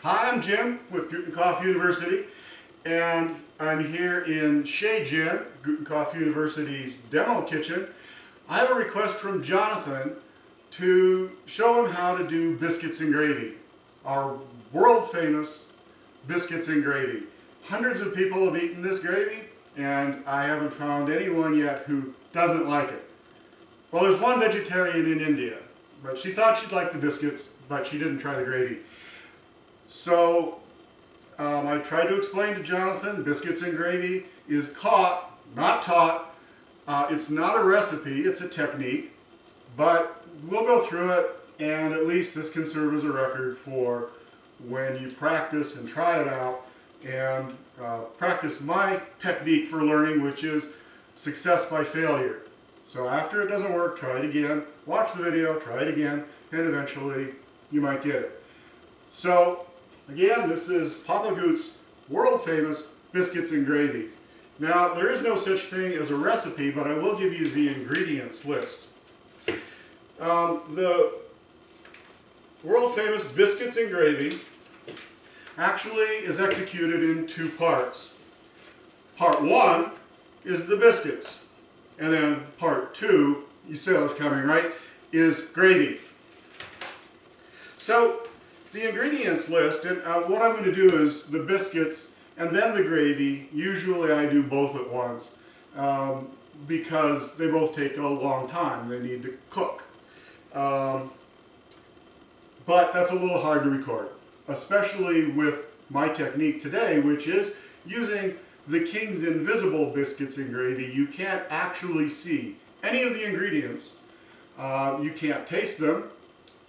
Hi, I'm Jim with Gutenkauf University, and I'm here in Shenzhen, Gutenkauf University's demo kitchen. I have a request from Jonathan to show him how to do biscuits and gravy, our world famous biscuits and gravy. Hundreds of people have eaten this gravy, and I haven't found anyone yet who doesn't like it. Well, there's one vegetarian in India, but she thought she'd like the biscuits, but she didn't try the gravy. So I tried to explain to Jonathan, biscuits and gravy is caught, not taught. It's not a recipe, it's a technique, but we'll go through it, and at least this can serve as a record for when you practice and try it out, and practice my technique for learning, which is success by failure. So after it doesn't work, try it again, watch the video, try it again, and eventually you might get it. So again, this is Papa Gute's world famous biscuits and gravy. Now, there is no such thing as a recipe, but I will give you the ingredients list. The world famous biscuits and gravy actually is executed in two parts. Part one is the biscuits, and then part two, you see how it's coming, right, is gravy. So the ingredients list, and what I'm going to do is the biscuits and then the gravy. Usually I do both at once because they both take a long time. They need to cook. But that's a little hard to record, especially with my technique today, which is using the King's Invisible biscuits and gravy. You can't actually see any of the ingredients. You can't taste them,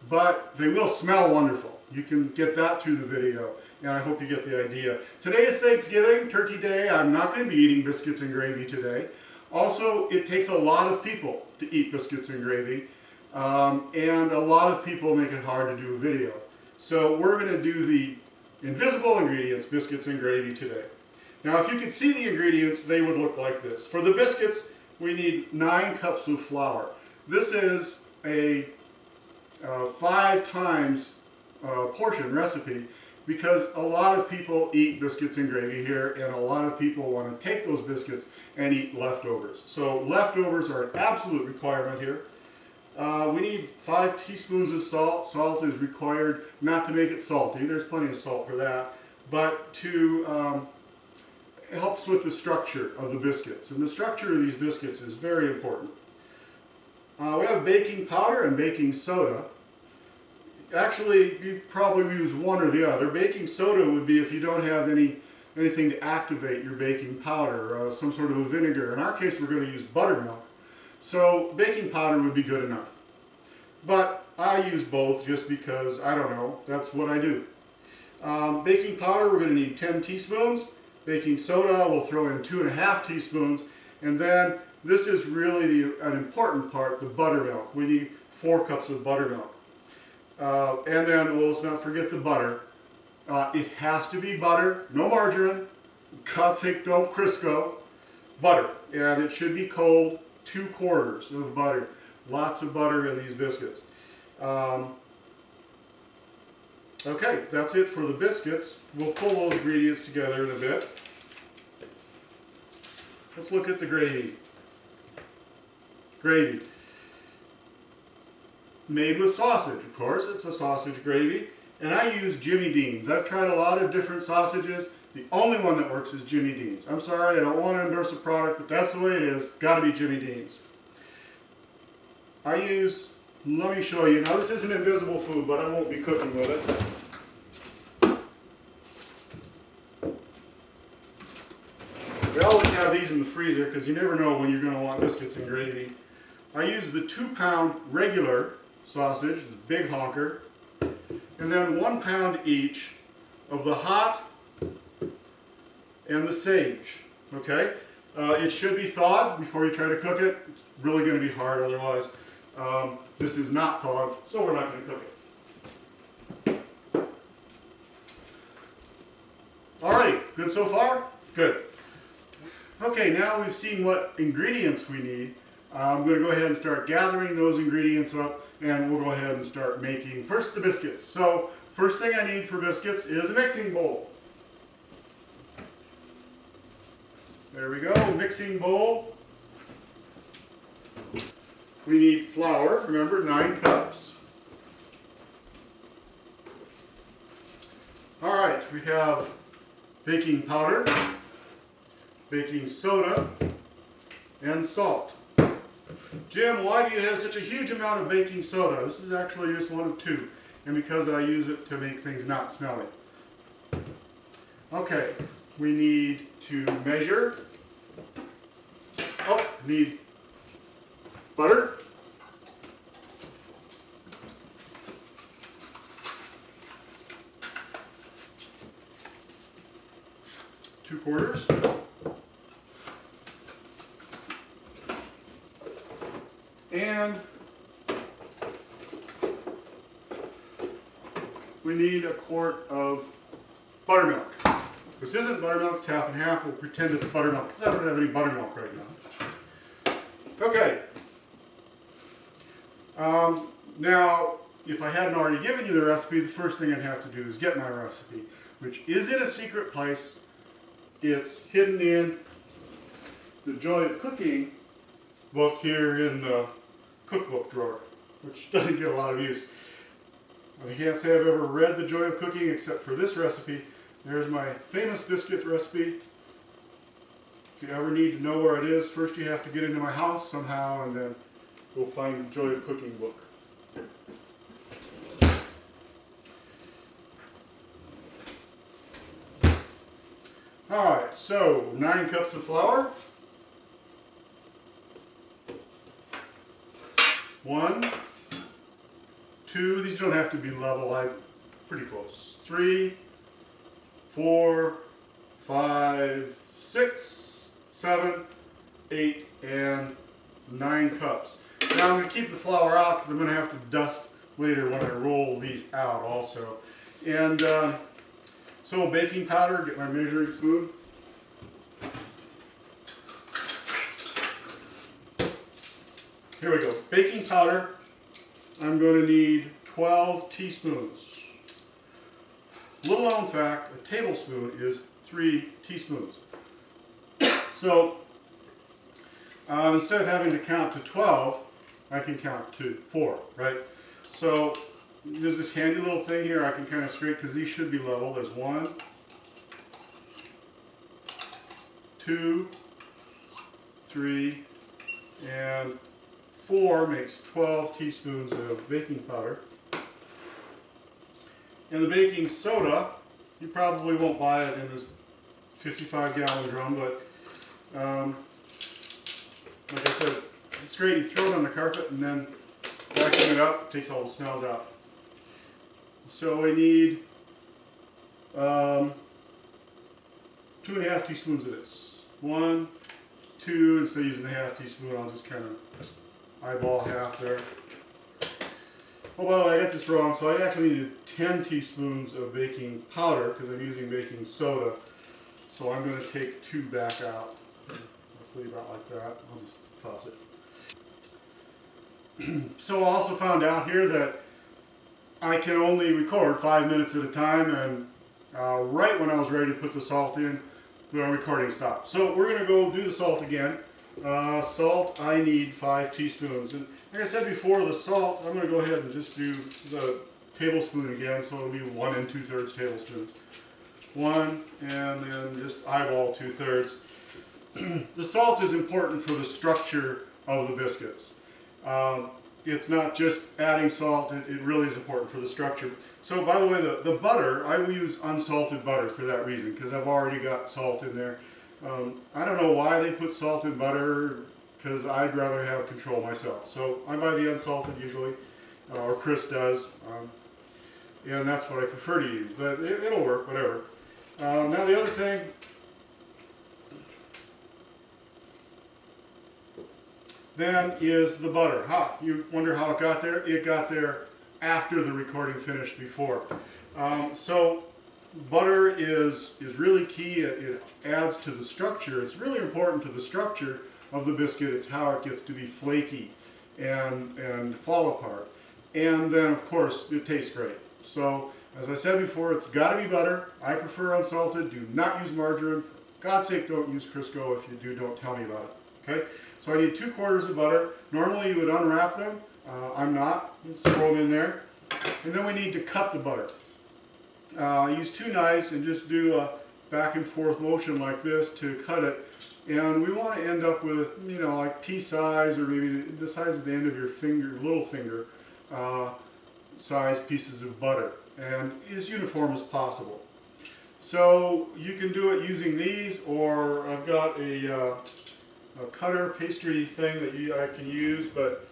but they will smell wonderful. You can get that through the video, and I hope you get the idea. Today is Thanksgiving, Turkey Day. I'm not going to be eating biscuits and gravy today. Also, it takes a lot of people to eat biscuits and gravy, and a lot of people make it hard to do a video. So we're going to do the invisible ingredients, biscuits and gravy today. Now, if you could see the ingredients, they would look like this. For the biscuits, we need 9 cups of flour. This is a 5 times portion recipe, because a lot of people eat biscuits and gravy here, and a lot of people want to take those biscuits and eat leftovers. So leftovers are an absolute requirement here. We need 5 teaspoons of salt. Salt is required not to make it salty. There's plenty of salt for that, but to it helps with the structure of the biscuits. And the structure of these biscuits is very important. We have baking powder and baking soda. Actually, you probably use one or the other. Baking soda would be if you don't have anything to activate your baking powder, some sort of a vinegar. In our case, we're going to use buttermilk. So baking powder would be good enough. But I use both just because, I don't know, that's what I do. Baking powder, we're going to need 10 teaspoons. Baking soda, we'll throw in 2½ teaspoons. And then, this is really an important part, the buttermilk. We need 4 cups of buttermilk. And then, well, let's not forget the butter. It has to be butter, no margarine. God's sake, don't Crisco. Butter. And it should be cold, 2/4 of butter. Lots of butter in these biscuits. Okay, that's it for the biscuits. We'll pull those ingredients together in a bit. Let's look at the gravy. Gravy. Made with sausage, of course. It's a sausage gravy. And I use Jimmy Dean's. I've tried a lot of different sausages. The only one that works is Jimmy Dean's. I'm sorry, I don't want to endorse a product, but that's the way it is. Got to be Jimmy Dean's. I use, let me show you. Now, this isn't invisible food, but I won't be cooking with it. We always have these in the freezer because you never know when you're going to want biscuits and gravy. I use the 2-pound regular sausage, this big honker, and then 1 pound each of the hot and the sage. Okay? It should be thawed before you try to cook it. It's really going to be hard otherwise. This is not thawed, so we're not going to cook it. Alrighty, good so far? Good. Okay, now we've seen what ingredients we need. I'm going to go ahead and start gathering those ingredients up, and we'll go ahead and start making first the biscuits. So first thing I need for biscuits is a mixing bowl. There we go, mixing bowl. We need flour, remember, 9 cups. Alright, we have baking powder, baking soda, and salt. Jim, why do you have such a huge amount of baking soda? This is actually just 1 of 2, and because I use it to make things not smelly. Okay, we need to measure. Oh, need butter. Two quarters. And we need a quart of buttermilk. This isn't buttermilk, it's half and half. We'll pretend it's buttermilk because I don't have any buttermilk right now. Okay. Now, if I hadn't already given you the recipe, the first thing I'd have to do is get my recipe, which is in a secret place. It's hidden in the Joy of Cooking book here in the cookbook drawer, which doesn't get a lot of use. I can't say I've ever read the Joy of Cooking except for this recipe. There's my famous biscuits recipe. If you ever need to know where it is, first you have to get into my house somehow and then go find the Joy of Cooking book. Alright, so 9 cups of flour. 1, 2, these don't have to be level, I'm pretty close. 3, 4, 5, 6, 7, 8, and 9 cups. Now I'm going to keep the flour out because I'm going to have to dust later when I roll these out also. And so baking powder, get my measuring spoon. Here we go. Baking powder, I'm going to need 12 teaspoons. Little known fact, a tablespoon is 3 teaspoons. So instead of having to count to 12, I can count to 4, right? So there's this handy little thing here I can kind of straight because these should be level. There's 1, 2, 3, and 4 makes 12 teaspoons of baking powder. And the baking soda, you probably won't buy it in this 55-gallon drum, but like I said, straight, you throw it on the carpet and then vacuum it up, takes all the smells out. So we need 2½ teaspoons of this. 1, 2, instead of using a ½ teaspoon, I'll just kind of eyeball half there. Oh, by the way, I got this wrong, so I actually needed 10 teaspoons of baking powder because I'm using baking soda. So I'm going to take 2 back out. Roughly about like that. I'll just toss it. So I also found out here that I can only record 5 minutes at a time, and right when I was ready to put the salt in, the recording stopped. So we're going to go do the salt again. Salt, I need 5 teaspoons. And like I said before, the salt, I'm going to go ahead and just do the tablespoon again, so it'll be 1 2/3 tablespoons. 1, and then just eyeball 2/3. The salt is important for the structure of the biscuits. It's not just adding salt, it really is important for the structure. So by the way, the butter, I will use unsalted butter for that reason, because I've already got salt in there. I don't know why they put salt in butter, because I'd rather have control myself. So I buy the unsalted usually, or Chris does, and that's what I prefer to use, but it'll work, whatever. Now the other thing, then is the butter. You wonder how it got there? It got there after the recording finished before. So butter is really key. It adds to the structure. It's really important to the structure of the biscuit. It's how it gets to be flaky and fall apart. And then of course it tastes great. So As I said before, it's got to be butter. I prefer unsalted. Do not use margarine. For God's sake, don't use Crisco. If you do, don't tell me about it. Okay? So I need 2/4 of butter. Normally you would unwrap them. I'm not. Just throw them in there. And then we need to cut the butter. Use 2 knives and just do a back and forth motion like this to cut it. And we want to end up with, you know, like pea size or maybe the size of the end of your finger, little finger, size pieces of butter, and as uniform as possible. So you can do it using these, or I've got a cutter pastry thing that I can use, but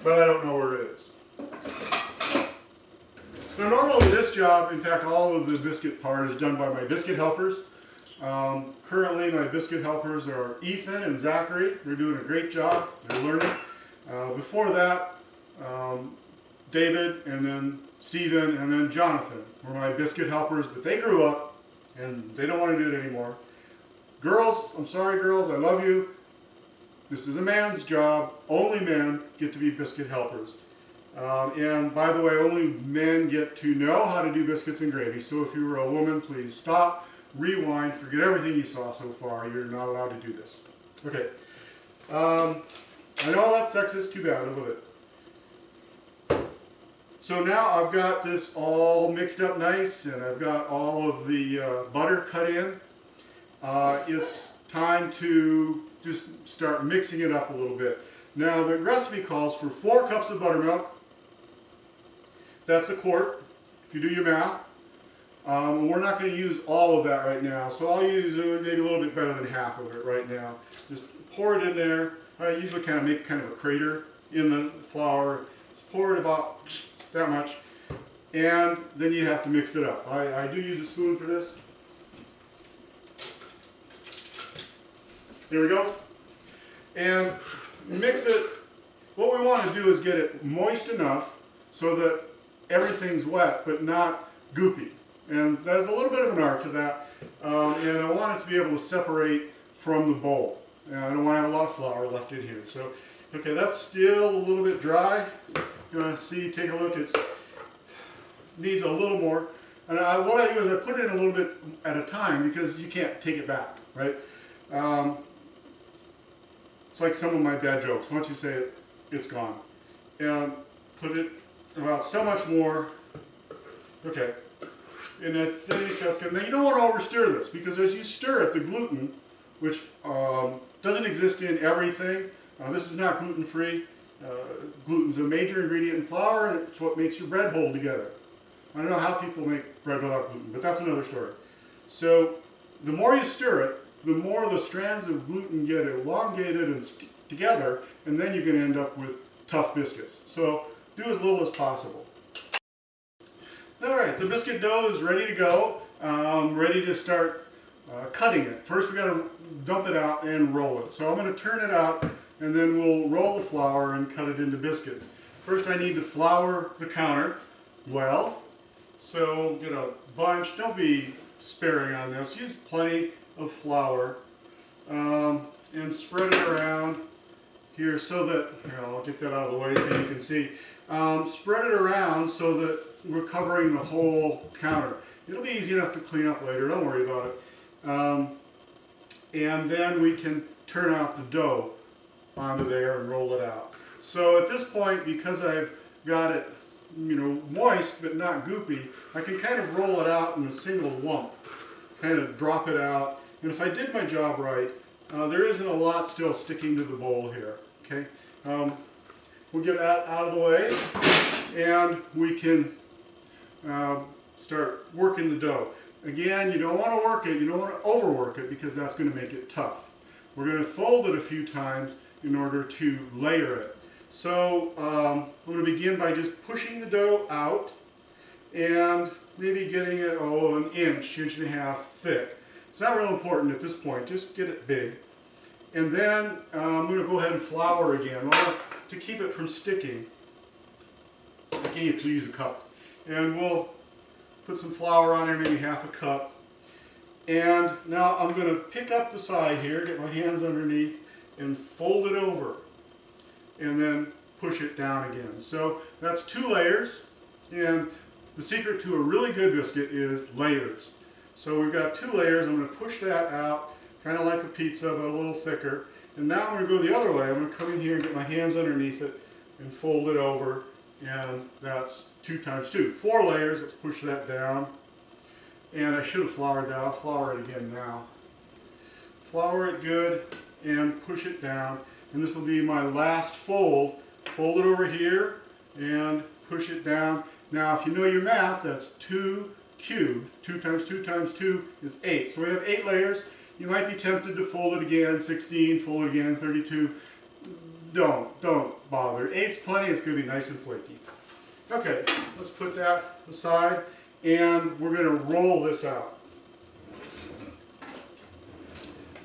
but I don't know where it is. So normally this job, in fact all of the biscuit part, is done by my biscuit helpers. Currently my biscuit helpers are Ethan and Zachary. They're doing a great job. They're learning. Before that, David and then Stephen and then Jonathan were my biscuit helpers, but they grew up and they don't want to do it anymore. Girls, I'm sorry girls, I love you. This is a man's job. Only men get to be biscuit helpers. And by the way, only men get to know how to do biscuits and gravy. So if you were a woman, please stop, rewind, forget everything you saw so far. You're not allowed to do this. Okay. I know that's sexist, too bad, a little bit. So now I've got this all mixed up nice, and I've got all of the butter cut in. It's time to just start mixing it up a little bit. Now the recipe calls for 4 cups of buttermilk. That's a quart, if you do your math. We're not going to use all of that right now, so I'll use maybe a little bit better than half of it right now. Just pour it in there. I usually kind of make kind of a crater in the flour. Just pour it about that much, and then you have to mix it up. I do use a spoon for this. Here we go. And mix it. What we want to do is get it moist enough so that everything's wet but not goopy. And there's a little bit of an art to that. And I want it to be able to separate from the bowl. And I don't want to have a lot of flour left in here. So, okay, that's still a little bit dry. You want to see, take a look. It needs a little more. And what I do is I put it in a little bit at a time because you can't take it back, right? It's like some of my bad jokes. Once you say it, it's gone. And put it about so much more. Okay. And I think that's good. Now you don't want to overstir this because as you stir it, the gluten, which doesn't exist in everything, this is not gluten-free. Gluten's a major ingredient in flour, and it's what makes your bread hold together. I don't know how people make bread without gluten, but that's another story. So the more you stir it, the more the strands of gluten get elongated and stick together, and then you can end up with tough biscuits. So do as little as possible. Alright, the biscuit dough is ready to go. Ready to start cutting it. First we got to dump it out and roll it. So I'm going to turn it out and then we'll roll the flour and cut it into biscuits. First I need to flour the counter well. So get a bunch, don't be sparing on this, use plenty of flour and spread it around here so that, here, I'll get that out of the way so you can see. Spread it around so that we're covering the whole counter. It'll be easy enough to clean up later, don't worry about it. And then we can turn out the dough onto there and roll it out. So at this point, because I've got it, you know, moist but not goopy, I can kind of roll it out in a single lump, kind of drop it out. And if I did my job right, there isn't a lot still sticking to the bowl here. Okay, we'll get that out of the way, and we can start working the dough. Again, you don't want to work it, you don't want to overwork it because that's going to make it tough. We're going to fold it a few times in order to layer it. So I'm going to begin by just pushing the dough out and maybe getting it, an inch and a half thick. It's not real important at this point, just get it big. And then I'm going to go ahead and flour again to keep it from sticking. Again, you have to use a cup. And we'll put some flour on there, maybe half a cup. And now I'm going to pick up the side here, get my hands underneath, and fold it over. and then push it down again. So that's 2 layers, and the secret to a really good biscuit is layers. So we've got 2 layers. I'm going to push that out, kind of like a pizza, but a little thicker. And now I'm going to go the other way. I'm going to come in here and get my hands underneath it and fold it over, and that's 2 times 2. 4 layers. Let's push that down. And I should have floured that. I'll flour it again now. Flour it good and push it down. And this will be my last fold. Fold it over here and push it down. Now, if you know your math, that's 2 cubed. 2 times 2 times 2 is 8. So we have 8 layers. You might be tempted to fold it again, 16, fold it again, 32. Don't bother. 8's plenty. It's going to be nice and flaky. Okay, let's put that aside, and we're going to roll this out.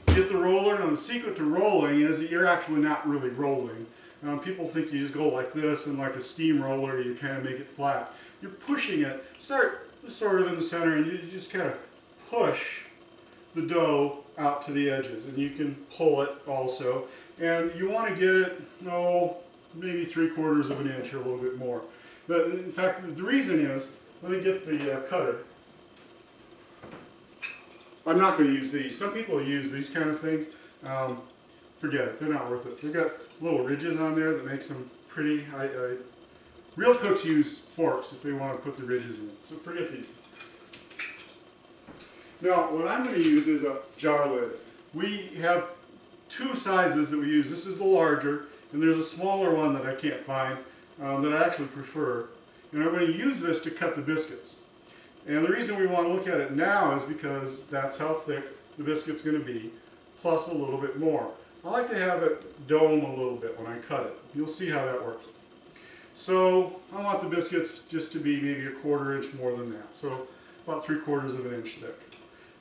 Get the roller. Now, the secret to rolling is that you're actually not really rolling. People think you just go like this, and like a steamroller, you kind of make it flat. You're pushing it. Start sort of in the center, and you just kind of push the dough out to the edges, and you can pull it also. And you want to get it, maybe 3/4 of an inch or a little bit more. But in fact, the reason is, let me get the cutter. I'm not going to use these. Some people use these kind of things. Forget it. They're not worth it. They've got little ridges on there that makes them pretty. Real cooks use forks if they want to put the ridges in. So forget these. Now, what I'm going to use is a jar lid. We have 2 sizes that we use. This is the larger, and there's a smaller one that I can't find that I actually prefer. And I'm going to use this to cut the biscuits. And the reason we want to look at it now is because that's how thick the biscuit's going to be, plus a little bit more. I like to have it dome a little bit when I cut it. You'll see how that works. So I want the biscuits just to be maybe 1/4 inch more than that. So about 3/4 of an inch thick.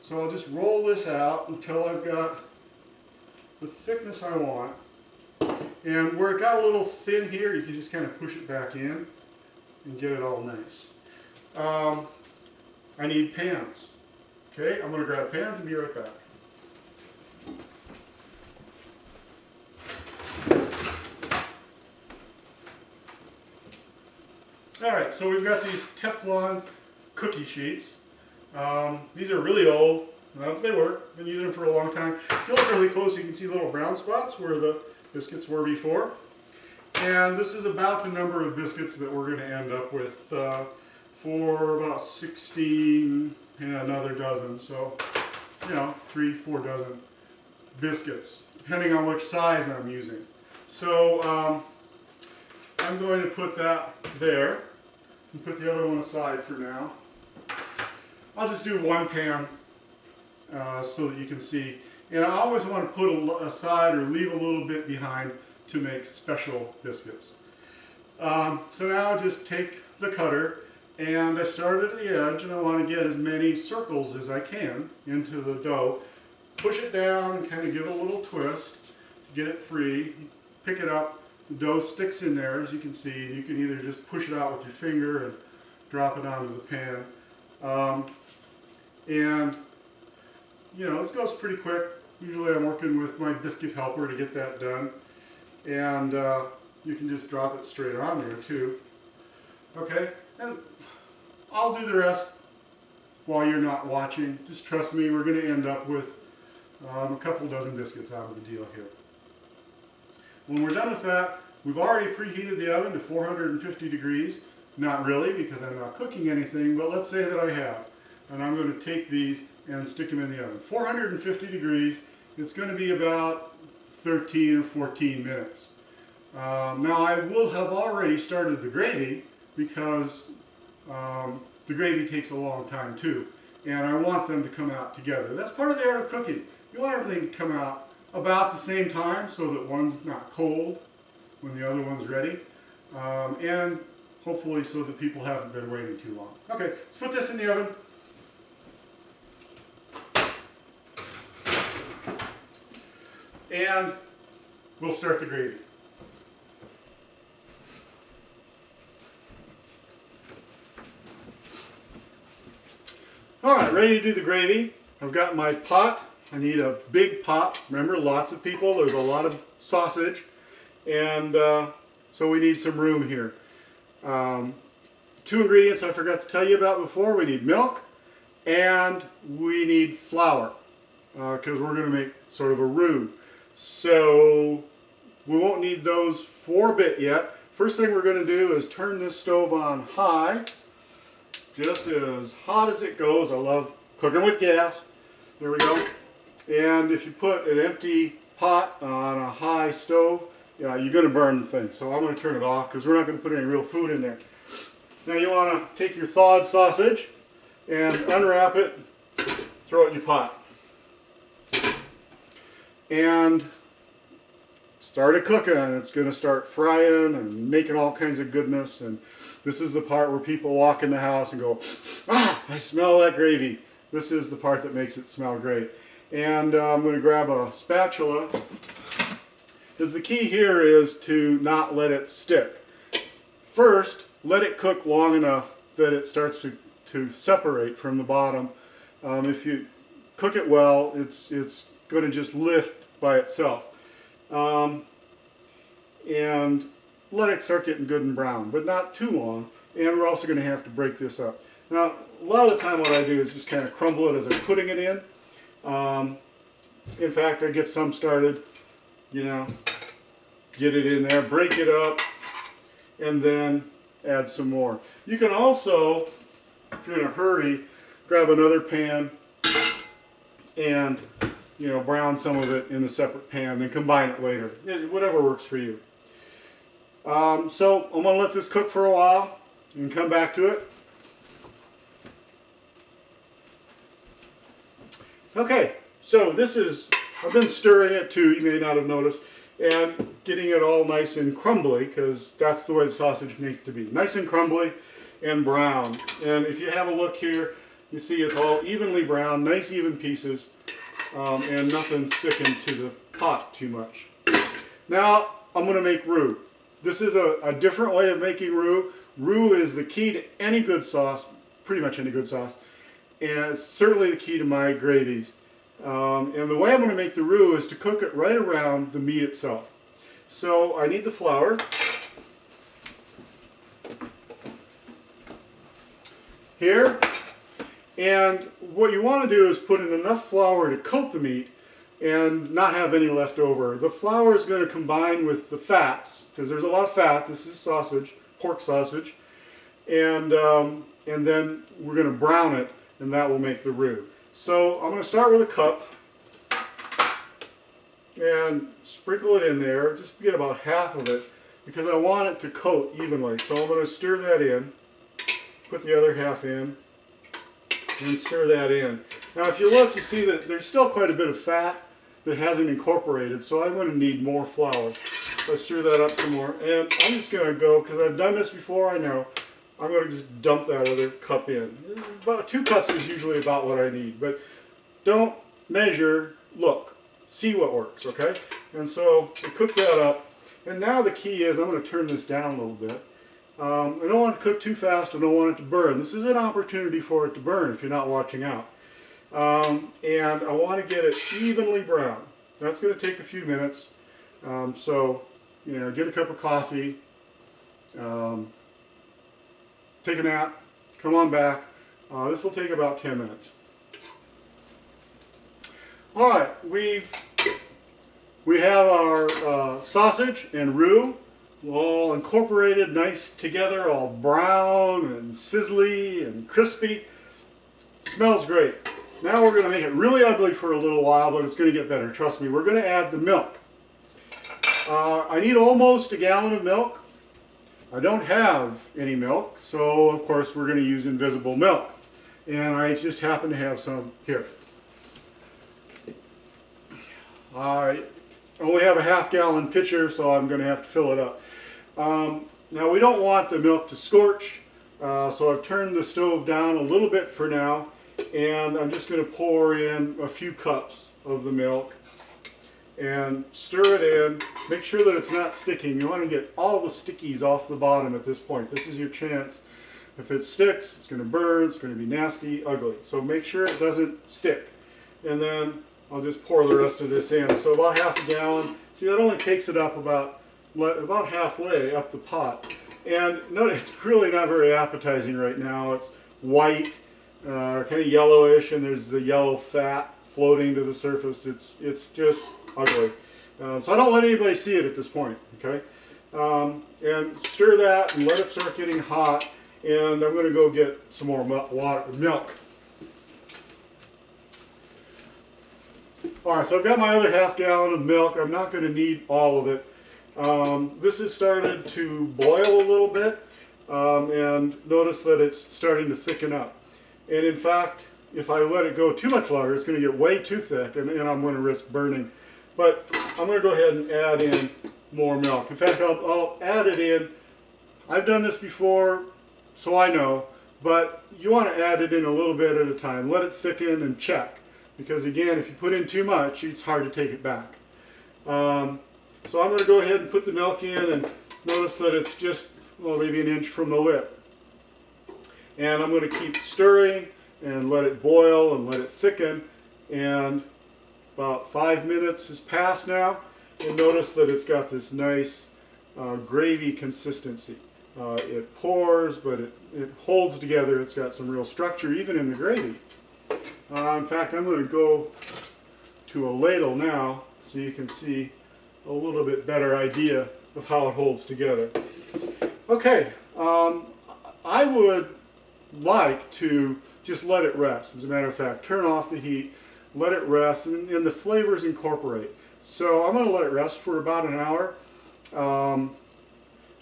So I'll just roll this out until I've got the thickness I want. And where it got a little thin here, you can just kind of push it back in and get it all nice. I need pans. Okay, I'm going to grab pans and be right back. Alright, so we've got these Teflon cookie sheets. These are really old, but they work. Been using them for a long time. If you look really close, you can see little brown spots where the biscuits were before. And this is about the number of biscuits that we're going to end up with for about 16 and another dozen. So, 3-4 dozen biscuits, depending on which size I'm using. So, I'm going to put that there and put the other one aside for now. I'll just do 1 pan so that you can see. And I always want to put aside or leave a little bit behind to make special biscuits. So now I'll just take the cutter and I start at the edge, and I want to get as many circles as I can into the dough. Push it down and kind of give it a little twist to get it free. Pick it up. The dough sticks in there, as you can see. You can either just push it out with your finger and drop it onto the pan. This goes pretty quick. Usually I'm working with my biscuit helper to get that done. And you can just drop it straight on there too. Okay, and I'll do the rest while you're not watching. Just trust me, we're going to end up with a couple dozen biscuits out of the deal here. When we're done with that, we've already preheated the oven to 450 degrees. Not really, because I'm not cooking anything, but let's say that I have. And I'm going to take these and stick them in the oven. 450 degrees, it's going to be about 13 or 14 minutes. Now I will have already started the gravy because the gravy takes a long time too. And I want them to come out together. That's part of the art of cooking. You want everything to come out about the same time so that one's not cold when the other one's ready. And hopefully so that people haven't been waiting too long. Okay, let's put this in the oven. And we'll start the gravy. Alright, ready to do the gravy. I've got my pot. I need a big pot. Remember, lots of people. There's a lot of sausage. And so we need some room here. 2 ingredients I forgot to tell you about before. We need milk and we need flour because we're going to make sort of a roux. So we won't need those for a bit yet. First thing we're going to do is turn this stove on high, just as hot as it goes. I love cooking with gas. There we go. And if you put an empty pot on a high stove, yeah, you're going to burn the thing. So I'm going to turn it off because we're not going to put any real food in there. Now you want to take your thawed sausage and unwrap it, throw it in your pot. And start it cooking. It's going to start frying and making all kinds of goodness. And this is the part where people walk in the house and go, "Ah, I smell that gravy." This is the part that makes it smell great. And I'm going to grab a spatula. Because the key here is to not let it stick. First, let it cook long enough that it starts to separate from the bottom. If you cook it well, it's going to just lift by itself. And let it start getting good and brown, but not too long. And we're also going to have to break this up. Now, a lot of the time what I do is just kind of crumble it as I'm putting it in. In fact, I get some started, you know, get it in there, break it up, and then add some more. You can also, if you're in a hurry, grab another pan and, you know, brown some of it in a separate pan, then combine it later. Whatever works for you. So I'm going to let this cook for a while and come back to it. Okay, so this is, I've been stirring it too, you may not have noticed, and getting it all nice and crumbly, because that's the way the sausage needs to be. Nice and crumbly and brown. And if you have a look here, you see it's all evenly brown, nice even pieces, and nothing sticking to the pot too much. Now I'm going to make roux. This is a different way of making roux. Roux is the key to any good sauce, pretty much any good sauce, and it's certainly the key to my gravies. And the way I'm going to make the roux is to cook it right around the meat itself. So I need the flour. Here. And what you want to do is put in enough flour to coat the meat and not have any left over. The flour is going to combine with the fats, because there's a lot of fat. This is sausage, pork sausage. And then we're going to brown it, and that will make the roux. So I'm going to start with a cup and sprinkle it in there. Just get about half of it because I want it to coat evenly. So I'm going to stir that in, put the other half in, and stir that in. Now if you look, you see that there's still quite a bit of fat that hasn't incorporated, so I'm going to need more flour. So I stir that up some more, and I'm just going to go, because I've done this before, I know, I'm going to just dump that other cup in. About 2 cups is usually about what I need, but don't measure, look, see what works, okay? And so I cook that up, and now the key is I'm going to turn this down a little bit. I don't want it to cook too fast, I don't want it to burn. This is an opportunity for it to burn if you're not watching out. And I want to get it evenly brown. That's going to take a few minutes. So, you know, get a cup of coffee, take a nap, come on back. This will take about 10 minutes. Alright, we have our sausage and roux all incorporated nice together, all brown and sizzly and crispy. Smells great. Now we're going to make it really ugly for a little while, but it's going to get better. Trust me, we're going to add the milk. I need almost a gallon of milk. I don't have any milk, so of course we're going to use invisible milk. And I just happen to have some here. I only have a half-gallon pitcher, so I'm going to have to fill it up. Now we don't want the milk to scorch, so I've turned the stove down a little bit for now, and I'm just going to pour in a few cups of the milk and stir it in. Make sure that it's not sticking. You want to get all the stickies off the bottom at this point. This is your chance. If it sticks, it's going to burn, it's going to be nasty, ugly. So make sure it doesn't stick. And then I'll just pour the rest of this in. So about half a gallon. See, that only takes it up about about halfway up the pot. And notice it's really not very appetizing right now. It's white, kind of yellowish, and there's the yellow fat floating to the surface. It's just ugly. So I don't let anybody see it at this point, okay? And stir that and let it start getting hot. And I'm going to go get some more milk. Alright, so I've got my other half gallon of milk. I'm not going to need all of it. This has started to boil a little bit, and notice that it's starting to thicken up. And in fact, if I let it go too much longer, it's going to get way too thick, and I'm going to risk burning. But I'm going to go ahead and add in more milk. In fact, I'll add it in. I've done this before, so I know, but you want to add it in a little bit at a time. Let it thicken and check. Because again, if you put in too much, it's hard to take it back. So I'm going to go ahead and put the milk in, and notice that it's just, well, maybe an inch from the lip. And I'm going to keep stirring and let it boil and let it thicken. And about 5 minutes has passed now, and notice that it's got this nice gravy consistency. It pours, but it holds together. It's got some real structure even in the gravy. In fact, I'm going to go to a ladle now so you can see a little bit better idea of how it holds together. Okay, I would like to just let it rest. As a matter of fact, turn off the heat, let it rest, and the flavors incorporate. So I'm going to let it rest for about an hour.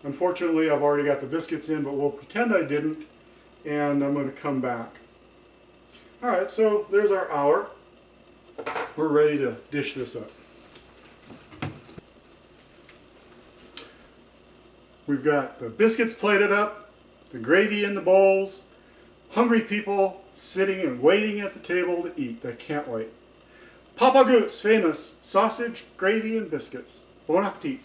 Unfortunately, I've already got the biscuits in, but we'll pretend I didn't, and I'm going to come back. Alright, so there's our hour. We're ready to dish this up. We've got the biscuits plated up, the gravy in the bowls, hungry people sitting and waiting at the table to eat. They can't wait. Papa Gute's famous sausage, gravy, and biscuits. Bon appetit.